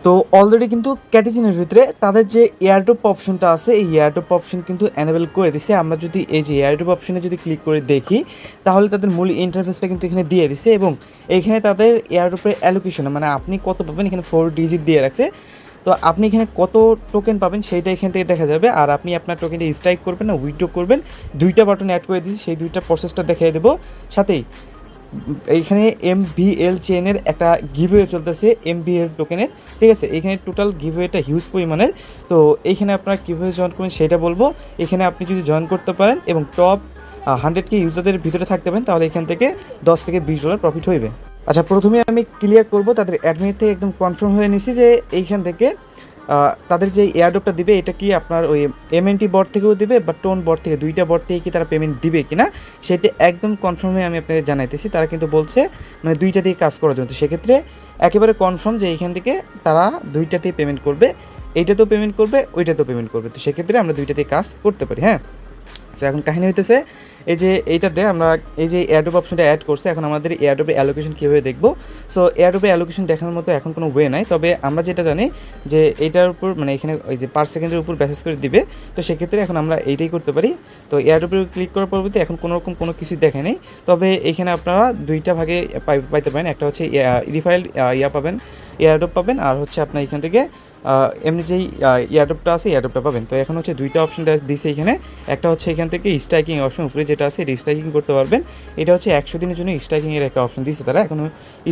তো অলরেডি কিন্তু ক্যাটিজেনের ভিতরে তাদের যে এয়ারড্রপ অপশনটা আছে এই এয়ারড্রপ অপশন কিন্তু অ্যানেবল করে দিছে। আমরা যদি এই যে এয়ারড্রপ অপশনে যদি ক্লিক করে দেখি তাহলে তাদের মূল ইন্টারফেসটা কিন্তু এখানে দিয়ে দিছে এবং এইখানে তাদের এয়ারড্রপের অ্যালোকেশন মানে আপনি কত পাবেন এখানে 4 ডিজিট দিয়ে রাখছে। তো আপনি এখানে কত টোকেন পাবেন সেইটা এখান থেকে দেখা যাবে। আর আপনি আপনার টোকেনটা স্ট্রাইক করবেন না উইথড্র করবেন, দুইটা বাটন অ্যাড করে দিয়েছি, সেই দুইটা প্রসেসটা দেখিয়ে দেবো। সাথেই এইখানে MVL চেনের একটা গিভওয়ে চলতেছে MVL টোকেনের, ঠিক আছে। এখানে টোটাল গিভওয়েটা হিউজ পরিমাণের। তো এইখানে আপনারা কীভাবে জয়েন করবেন সেটা বলবো। এখানে আপনি যদি জয়েন করতে পারেন এবং টপ 100K ইউজারদের ভিতরে থাকতে পারেন তাহলে এখান থেকে $10 থেকে $20 প্রফিট হইবে। আচ্ছা, প্রথমে আমি ক্লিয়ার করব তাদের অ্যাডমিন থেকে একদম কনফার্ম হয়ে নিছি যে এইখান থেকে তাদের যে এয়ারড্রপটা দিবে এটা কি আপনার ওই MNT বট থেকেও দিবে বা টোন বট থেকে, দুইটা বট থেকে কি তারা পেমেন্ট দিবে কি না সেটা একদম কনফার্ম হয়ে আমি আপনাদের জানাইতেছি। তারা কিন্তু বলছে মানে দুইটা দিয়ে কাজ করার জন্য, সেক্ষেত্রে একেবারে কনফার্ম যে এইখান থেকে তারা দুইটাতেই পেমেন্ট করবে, এইটাতেও পেমেন্ট করবে ওইটাতেও পেমেন্ট করবে। তো সেক্ষেত্রে আমরা দুইটাতেই কাজ করতে পারি। হ্যাঁ, তো এখন কাহিনী হইতেছে এই যে এইটাতে আমরা এই যে এয়ারড্রপ অপশনটা অ্যাড করছে, এখন আমাদের এয়ারড্রপের অ্যালোকেশন কীভাবে দেখবো। সো এয়ারড্রপের অ্যালোকেশন দেখার মতো এখন কোনো ওয়ে নাই, তবে আমরা যেটা জানি যে এইটার উপর মানে এখানে ওই যে পার সেকেন্ডের উপর বেসিস করে দিবে। তো সেক্ষেত্রে এখন আমরা এইটাই করতে পারি। তো এয়ারড্রপের ক্লিক করার পরবর্তী এখন কোনো রকম কোনো কিছু দেখে নেই, তবে এখানে আপনারা দুইটা ভাগে পাইতে পারেন। একটা হচ্ছে রিফাইল পাবেন, এয়ারড্রপ পাবেন, আর হচ্ছে আপনার এখান থেকে এমনি যেই এয়ারড্রপটা আছে এয়ারড্রপটা পাবেন। তো এখন হচ্ছে দুইটা অপশন দিছে এখানে। একটা হচ্ছে এখান থেকে স্ট্রাইকিং অপশন উপরে যেটা আছে এটা স্ট্রাইকিং করতে পারবেন। এটা হচ্ছে 100 দিনের জন্য স্ট্রাইকিংয়ের একটা অপশন দিচ্ছে তারা, এখনও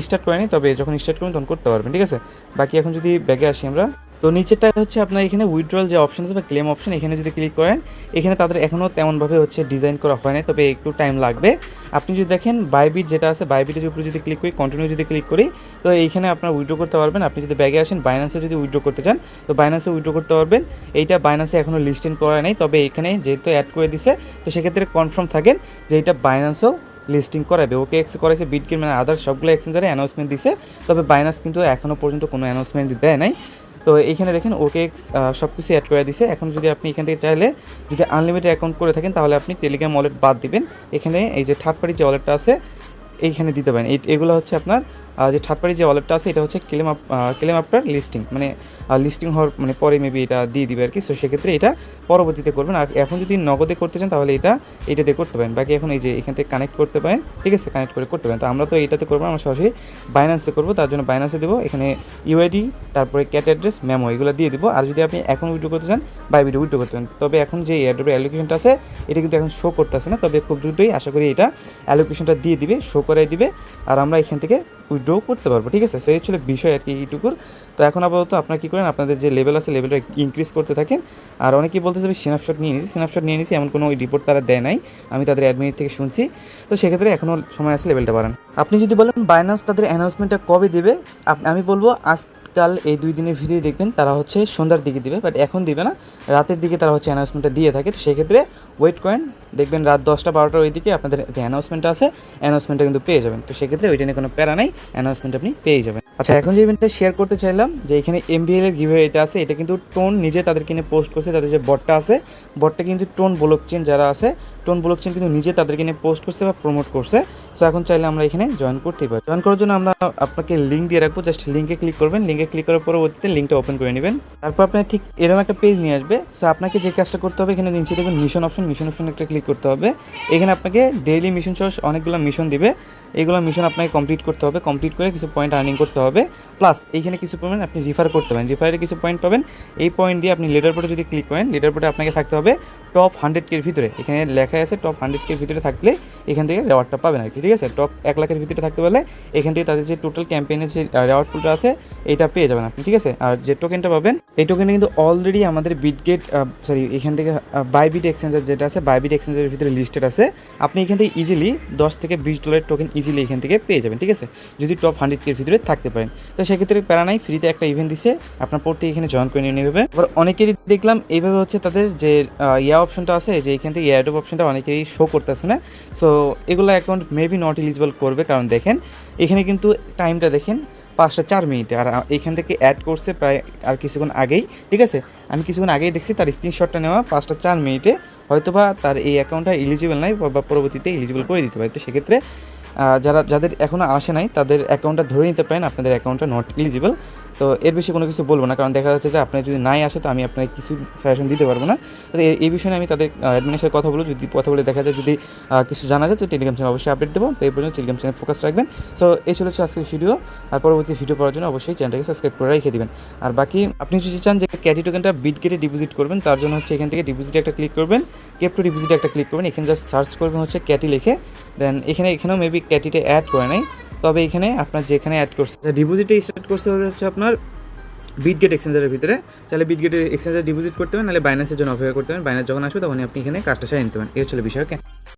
স্টার্ট করেনি, তবে যখন স্টার্ট করবেন তখন করতে পারবেন, ঠিক আছে। বাকি এখন যদি ব্যাগে আসি আমরা, তো নিচেরটা হচ্ছে আপনার এখানে উইথড্রয়াল যে অপশন আছে বা ক্লেম অপশন, এখানে যদি ক্লিক করেন এখানে তাদের এখনও তেমনভাবে হচ্ছে ডিজাইন করা হয় না, তবে একটু টাইম লাগবে। আপনি যদি দেখেন বাইবিট যেটা আছে বাইবিটের উপরে যদি ক্লিক করি, কন্টিনিউ যদি ক্লিক করি, তো এইখানে আপনার উইথড্র করতে পারবেন। আপনি যদি ব্যাগে আসেন বাইন্যান্সে যদি উইথড্র করতে চান তো বাইন্যান্সে উইথড্র করতে পারবেন। এইটা বাইন্যান্সে এখনও লিস্টিং করা নেই, তবে এখানে যেহেতু অ্যাড করে দিছে তো সেক্ষেত্রে কনফার্ম থাকেন যে এটা বাইন্যান্সও লিস্টিং করাবে। OKX করাইছে, বিটগেইন মানে আদার্স সবগুলো এক্সচেঞ্জারে অ্যানাউন্সমেন্ট দিছে, তবে বাইন্যান্স কিন্তু এখনও পর্যন্ত কোনো অ্যানাউন্সমেন্ট দেয় নাই। তো এইখানে দেখেন OKX সব কিছু অ্যাড করে দিছে। এখন যদি আপনি এখান থেকে চাইলে যদি আনলিমিটেড অ্যাকাউন্ট করে থাকেন তাহলে আপনি টেলিগ্রাম ওয়ালেট বাদ দিবেন, এখানে এই যে থার্ড পার্টি যে ওয়ালেটটা আছে এইখানে দিতে পারেন। এগুলো হচ্ছে আপনার যে থার্ড পার্টি যে ওয়ালেটটা আছে এটা হচ্ছে ক্লেম আফটার লিস্টিং, মানে লিস্টিং হওয়ার মানে পরে মেবি এটা দিয়ে দিবে আর কি। সো সেক্ষেত্রে এটা পরবর্তীতে করবেন। আর এখন যদি নগদে করতে চান তাহলে এটাতে করতে পারেন। বাকি এখন এই যে এখান থেকে কানেক্ট করতে পারেন, ঠিক আছে, কানেক্ট করে করতে পারেন। তো আমরা তো এইটাতে করবো, আমরা সরাসরি বাইন্যান্সে করবো, তার জন্য বাইন্যান্সে দেবো। এখানে UID তারপরে ক্যাট অ্যাড্রেস মেমো এগুলো দিয়ে দিব। আর যদি আপনি এখন উইথড্র করতে চান বাইবিটে উইথড্র করতে পারেন। তবে এখন যে এয়ারড্রপের অ্যালোকেশনটা আছে এটা কিন্তু এখন শো করতেছে না, তবে খুব দ্রুতই আশা করি এটা অ্যালোকেশনটা দিয়ে দিবে, শো করাই দিবে, আর আমরা এখান থেকে উইথড্র করতে পারবো, ঠিক আছে। সো এই ছিল বিষয় আর কি এইটুকুর। তো এখন আপাতত আপনারা কী করেন, আপনাদের যে লেভেল আছে লেভেলটা ইনক্রিজ করতে থাকেন। আর অনেকেই বলতে চাবে স্ন্যাপশট নিয়ে নিয়েছি, এমন কোনো ওই রিপোর্ট তারা দেয় নাই, আমি তাদের অ্যাডমিন থেকে শুনছি। তো সেক্ষেত্রে এখনও সময় আছে, লেভেলটা বাড়ান। আপনি যদি বলেন বাইন্যান্স তাদের অ্যানাউন্সমেন্টটা কবে দিবে, আমি বলবো আজকাল এই 2 দিনের ভিডিও দেখবেন তারা হচ্ছে সন্ধ্যার দিকে দিবে, বাট এখন দিবে না, রাতের দিকে তারা হচ্ছে অ্যানাউন্সমেন্টটা দিয়ে থাকে। তো সেক্ষেত্রে ওয়েট করেন, দেখবেন রাত 10টা-12টার ওই দিকে আপনাদের যে অ্যানাউন্সমেন্টটা আছে অ্যানাউন্সমেন্টটা কিন্তু পেয়ে যাবেন। তো সেক্ষেত্রে ওইটা নিয়ে কোনো প্যারা নাই, অ্যানাউন্সমেন্ট আপনি পেয়ে যাবেন। আচ্ছা, এখন যে ইভেন্টটা শেয়ার করতে চাইলাম যে এখানে MVL এর গিভওয়ে এটা আছে, এটা কিন্তু টোন নিজে তাদের কিনে পোস্ট করছে। তাদের যে বটটা আছে বটটা কিন্তু টোন ব্লকচেন যারা আছে টোন ব্লকচেন কিন্তু নিজে তাদেরকে নিয়ে পোস্ট করছে বা প্রমোট করছে। সো এখন চাইলে আমরা এখানে জয়েন করতেই পারি। জয়েন করার জন্য আমরা আপনাকে লিঙ্ক দিয়ে রাখবো, জাস্ট লিঙ্কে ক্লিক করবেন, লিঙ্কে ক্লিক করার পরবর্তীতে লিঙ্কটা ওপেন করে নেবেন। তারপর আপনার ঠিক এরকম একটা পেজ নিয়ে আসবে। সো আপনাকে যে কাজটা করতে হবে এখানে নিচে দেখবেন মিশন অপশন একটা ক্লিক করতে হবে। এখানে আপনাকে ডেইলি মিশন সহ অনেকগুলো মিশন দিবে, এইগুলো মিশন আপনাকে কমপ্লিট করতে হবে, কমপ্লিট করে কিছু পয়েন্ট আর্নিং করতে হবে। প্লাস এইখানে কিছু পয়েন্ট আপনি রিফার করতে পারেন, রিফারে কিছু পয়েন্ট পাবেন। এই পয়েন্ট দিয়ে আপনি লিডার বোর্ডে যদি ক্লিক করেন, লিডার বোর্ডে আপনাকে থাকতে হবে টপ 100K ভিতরে। এখানে লেখা আছে টপ 100K ভিতরে থাকলে এখান থেকে রেওয়ার্ডটা পাবেন আর কি, ঠিক আছে। টপ 1 লাখের ভিতরে থাকতে পারলে এখান থেকে তাদের যে টোটাল ক্যাম্পেইনের যে রেওয়ার্ড পুলটা আছে এটা পেয়ে যাবেন আপনি, ঠিক আছে। আর যে টোকেনটা পাবেন এই টোকেনটা কিন্তু অলরেডি আমাদের বিটগেট এখান থেকে বাইবিট এক্সচেঞ্জার যেটা আছে বাইবিট এক্সচেঞ্জারের ভিতরে লিস্টেড আছে। আপনি এখান থেকে ইজিলি $10 থেকে $20 টোকেন ইজিলি এখান থেকে পেয়ে যাবেন, ঠিক আছে, যদি টপ 100K ভিতরে থাকতে পারেন। তো সেক্ষেত্রে প্যারা নাই, ফ্রিতে একটা ইভেন্ট দিচ্ছে, আপনার পড়তে এখানে জয়েন করে নিয়ে নেবে। আবার অনেকেরই দেখলাম এইভাবে হচ্ছে তাদের যে অপশনটা আছে যে এখান থেকে এয়ারড্রপ অপশনটা অনেকেরই শো করতেছে না। সো এগুলো অ্যাকাউন্ট মেবি নট এলিজিবল করবে, কারণ দেখেন এখানে কিন্তু টাইমটা দেখেন 5:04 আর এখান থেকে অ্যাড করছে প্রায় আর কিছুক্ষণ আগেই, ঠিক আছে। আমি কিছুক্ষণ আগেই দেখছি তার স্ক্রিনশটটা নেওয়া 5:04 হয়তোবা তার এই অ্যাকাউন্টটা এলিজিবল নাই বা পরবর্তীতে এলিজিবল করে দিতে পারে। তো সেক্ষেত্রে যাদের এখনও আসে নাই তাদের অ্যাকাউন্টটা ধরে নিতে পারেন আপনাদের অ্যাকাউন্টটা নট এলিজিবল। তো এর বেশি কোনো কিছু বলবো না, কারণ দেখা যাচ্ছে যে আপনার যদি নাই আসে তো আমি আপনাকে কিছু সাজেশন দিতে পারবো না। তো এই বিষয়ে আমি তাদের অ্যাডমিনের সাথে কথা বলবো, যদি কথা বলে দেখা যায় যদি কিছু জানা যায় তো টেলিগ্রাম চ্যানেল অবশ্যই আপডেট দেবো। তো এই পর্যন্ত টেলিগ্রাম চ্যানেল ফোকাস রাখবেন। সো এই ছিল হচ্ছে আজকের ভিডিও। আর পরবর্তী ভিডিও পাওয়ার জন্য অবশ্যই চ্যানেলটাকে সাবস্ক্রাইব করে রেখে দিবেন। আর বাকি আপনি যদি চান যে ক্যাটি টোকেনটা বিটগেটে ডিপোজিট করবেন, তার জন্য হচ্ছে এখান থেকে ডিপোজিটে একটা ক্লিক করবেন, ক্রিপ্টো ডিপোজিটে একটা ক্লিক করবেন, এখানে জাস্ট সার্চ করবেন হচ্ছে ক্যাটি লিখে, দেন এখানেও মেবি ক্যাটিতে অ্যাড করে নাই, তবে এখানে আপনার যেখানে অ্যাড করছে ডিপোজিটে স্টার্ট করছে হচ্ছে আপনার বিটগেট এক্সচেঞ্জারের ভিতরে। চাইলে বিটগেটের এক্সচেঞ্জারে ডিপোজিট করতে হবে, নাহলে বাইন্যান্সের জন্য অপেক্ষা করতে হবে। বাইন্যান্স যখন আসবে তখন আপনি এখানে কাজটা সেরে নিতে পারেন। এই হচ্ছে বিষয়। ওকে।